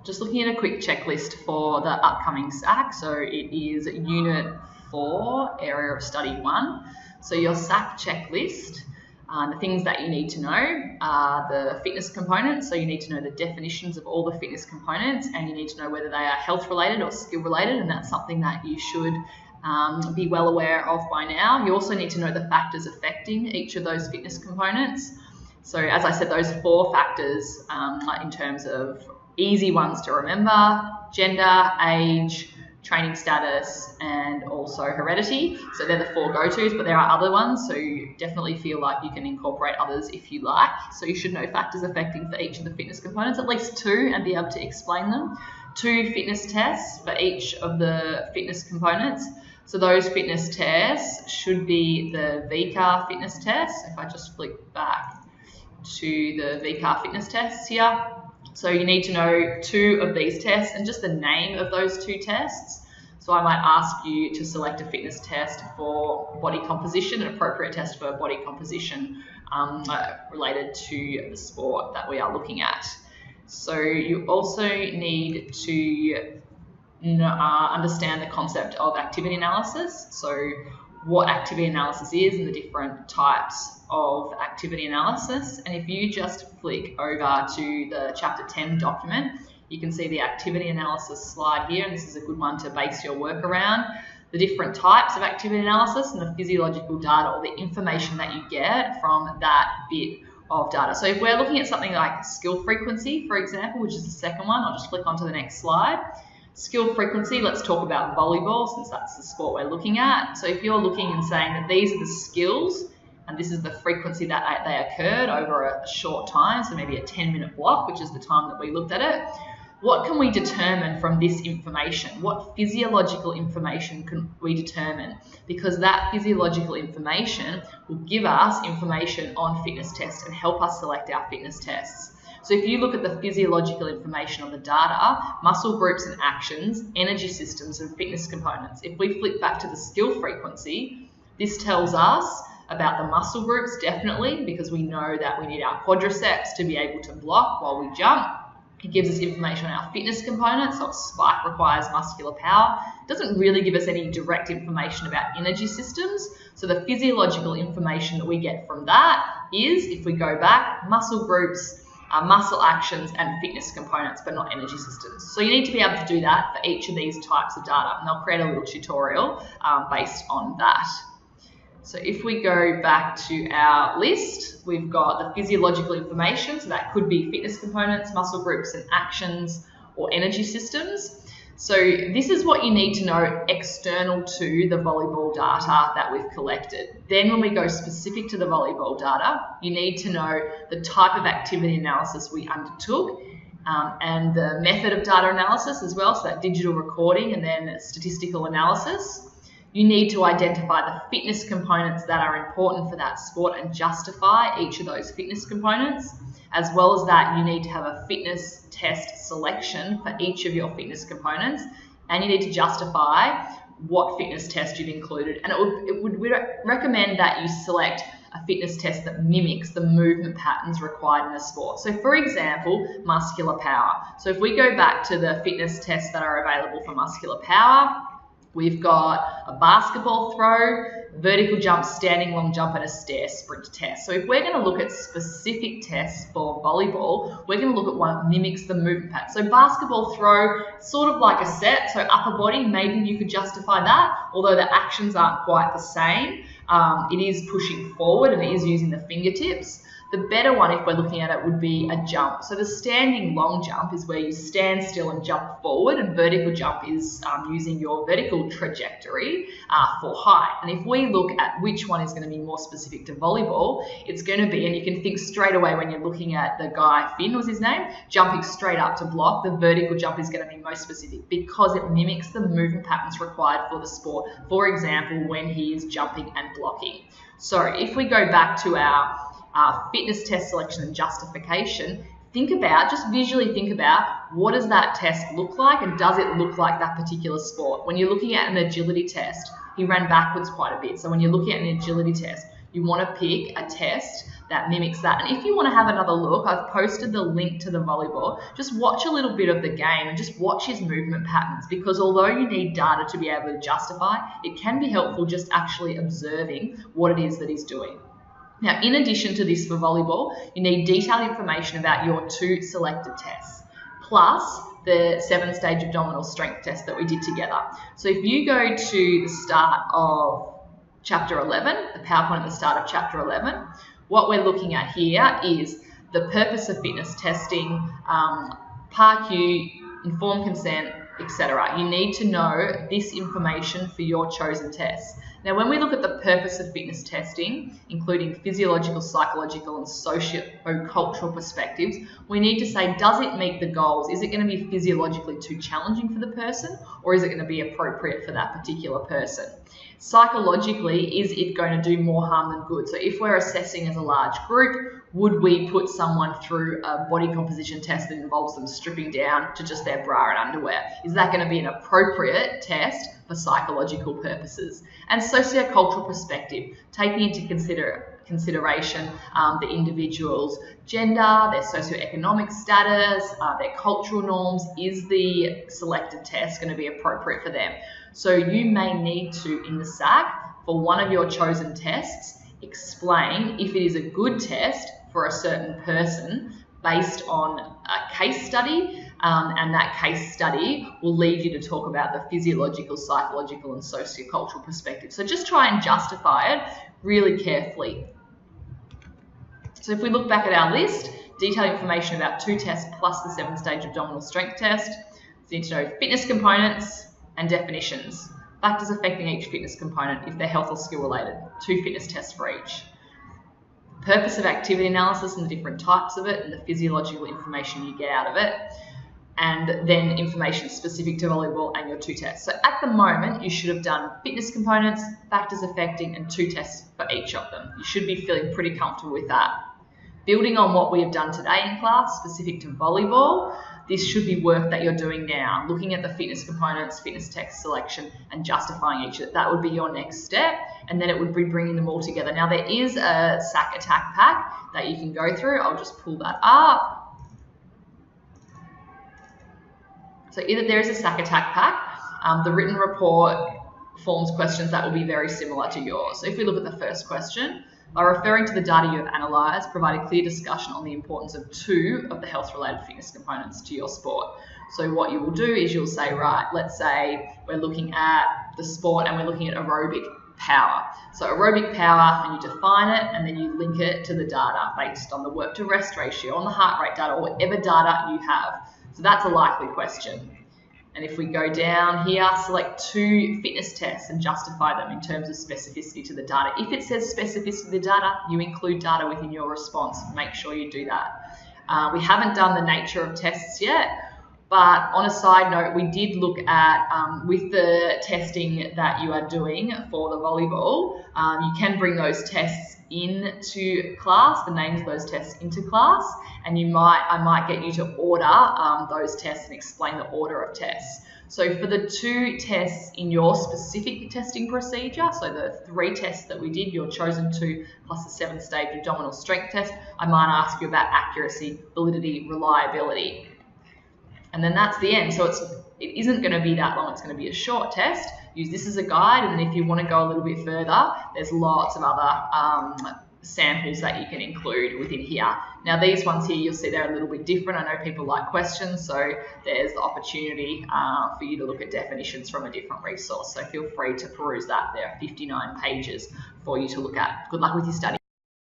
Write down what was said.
just looking at a quick checklist for the upcoming SAC. So it is Unit 4, Area of Study 1. So your SAC checklist, the things that you need to know are the fitness components. So you need to know the definitions of all the fitness components, and you need to know whether they are health related or skill related, and that's something that you should be well aware of by now. You also need to know the factors affecting each of those fitness components. So as I said, those 4 factors in terms of easy ones to remember: gender, age, training status, and also heredity. So they're the 4 go-tos, but there are other ones, so you definitely feel like you can incorporate others if you like. So you should know factors affecting for each of the fitness components, at least 2, and be able to explain them. 2 fitness tests for each of the fitness components. So those fitness tests should be the VCAA fitness test. If I just flick back to the VCAA fitness tests here. So you need to know 2 of these tests and just the name of those 2 tests. So I might ask you to select a fitness test for body composition, an appropriate test for body composition related to the sport that we are looking at. So you also need to understand the concept of activity analysis. So what activity analysis is and the different types of activity analysis. And if you just flick over to the Chapter 10 document, you can see the activity analysis slide here, and this is a good one to base your work around. The different types of activity analysis and the physiological data, or the information that you get from that bit of data. So if we're looking at something like skill frequency, for example, which is the second one, I'll just flick onto the next slide. Skill frequency, let's talk about volleyball since that's the sport we're looking at. So if you're looking and saying that these are the skills and this is the frequency that they occurred over a short time, so maybe a 10-minute block, which is the time that we looked at it, what can we determine from this information? What physiological information can we determine? Because that physiological information will give us information on fitness tests and help us select our fitness tests. So if you look at the physiological information on the data, muscle groups and actions, energy systems and fitness components. If we flip back to the skill frequency, this tells us about the muscle groups definitely, because we know that we need our quadriceps to be able to block while we jump. It gives us information on our fitness components, so a spike requires muscular power. It doesn't really give us any direct information about energy systems. So the physiological information that we get from that is, if we go back, muscle groups, muscle actions and fitness components, but not energy systems. So you need to be able to do that for each of these types of data, and I'll create a little tutorial based on that. So if we go back to our list, we've got the physiological information, so that could be fitness components, muscle groups and actions, or energy systems. So this is what you need to know external to the volleyball data that we've collected. Then when we go specific to the volleyball data, you need to know the type of activity analysis we undertook and the method of data analysis as well, so that digital recording and then statistical analysis. You need to identify the fitness components that are important for that sport and justify each of those fitness components. As well as that, you need to have a fitness test selection for each of your fitness components, and you need to justify what fitness test you've included. And it would recommend that you select a fitness test that mimics the movement patterns required in a sport. So for example, muscular power. So if we go back to the fitness tests that are available for muscular power, we've got a basketball throw, vertical jump, standing long jump, and a stair sprint test. So if we're going to look at specific tests for volleyball, we're going to look at one that mimics the movement pattern. So basketball throw, sort of like a set, so upper body, maybe you could justify that, although the actions aren't quite the same. It is pushing forward and it is using the fingertips. The better one, if we're looking at it, would be a jump. So the standing long jump is where you stand still and jump forward, and vertical jump is using your vertical trajectory for height. And if we look at which one is going to be more specific to volleyball, it's going to be, and you can think straight away when you're looking at the guy, Finn was his name, jumping straight up to block, the vertical jump is going to be most specific because it mimics the movement patterns required for the sport. For example, when he is jumping and blocking. So if we go back to our fitness test selection and justification, just visually think about what does that test look like, and does it look like that particular sport? When you're looking at an agility test, he ran backwards quite a bit. So when you're looking at an agility test, You want to pick a test that mimics that. And if you want to have another look, I've posted the link to the volleyball. Just watch a little bit of the game and just watch his movement patterns, because although you need data to be able to justify, it can be helpful just actually observing what it is that he's doing. Now, in addition to this for volleyball, you need detailed information about your 2 selected tests, plus the 7-stage abdominal strength test that we did together. So if you go to the start of Chapter 11, the PowerPoint at the start of Chapter 11, what we're looking at here is the purpose of fitness testing, PAR-Q, informed consent, etc. You need to know this information for your chosen tests. Now, when we look at the purpose of fitness testing, including physiological, psychological, and socio-cultural perspectives, we need to say, does it meet the goals? Is it going to be physiologically too challenging for the person, or is it going to be appropriate for that particular person? Psychologically, is it going to do more harm than good? So if we're assessing as a large group, would we put someone through a body composition test that involves them stripping down to just their bra and underwear? Is that going to be an appropriate test for psychological purposes? And sociocultural perspective, taking into consideration the individual's gender, their socioeconomic status, their cultural norms. Is the selected test going to be appropriate for them? So you may need to, in the SAC, for one of your chosen tests, explain if it is a good test for a certain person based on a case study, and that case study will lead you to talk about the physiological, psychological, and sociocultural perspective. So just try and justify it really carefully. So if we look back at our list, detailed information about 2 tests plus the 7-stage abdominal strength test. So you need to know fitness components and definitions, factors affecting each fitness component if they're health or skill related, 2 fitness tests for each. Purpose of activity analysis and the different types of it and the physiological information you get out of it, and then information specific to volleyball and your 2 tests. So at the moment, you should have done fitness components, factors affecting, and 2 tests for each of them. You should be feeling pretty comfortable with that. Building on what we have done today in class, specific to volleyball, this should be work that you're doing now, looking at the fitness components, fitness test selection, and justifying each of it. That would be your next step, and then it would be bringing them all together. Now, there is a SAC attack pack that you can go through. I'll just pull that up. So either there is a SAC attack pack, the written report forms questions that will be very similar to yours. So if we look at the first question, by referring to the data you have analysed, provide a clear discussion on the importance of 2 of the health-related fitness components to your sport. So what you will do is you'll say, right, let's say we're looking at the sport and we're looking at aerobic power. So aerobic power, and you define it, and then you link it to the data based on the work to rest ratio, on the heart rate data, or whatever data you have. So that's a likely question. And if we go down here, select 2 fitness tests and justify them in terms of specificity to the data. If it says specificity to the data, you include data within your response. Make sure you do that. We haven't done the nature of tests yet, but on a side note, we did look at, with the testing that you are doing for the volleyball, you can bring those tests into class, the names of those tests into class, and I might get you to order those tests and explain the order of tests. So for the 2 tests in your specific testing procedure, so the 3 tests that we did, your chosen 2 plus the 7-stage abdominal strength test, I might ask you about accuracy, validity, reliability. And then that's the end. So it isn't going to be that long. It's going to be a short test. Use this as a guide, and then if you want to go a little bit further, there's lots of other samples that you can include within here. Now these ones here, you'll see they're a little bit different. I know people like questions, so there's the opportunity for you to look at definitions from a different resource. So feel free to peruse that. There are 59 pages for you to look at. Good luck with your study.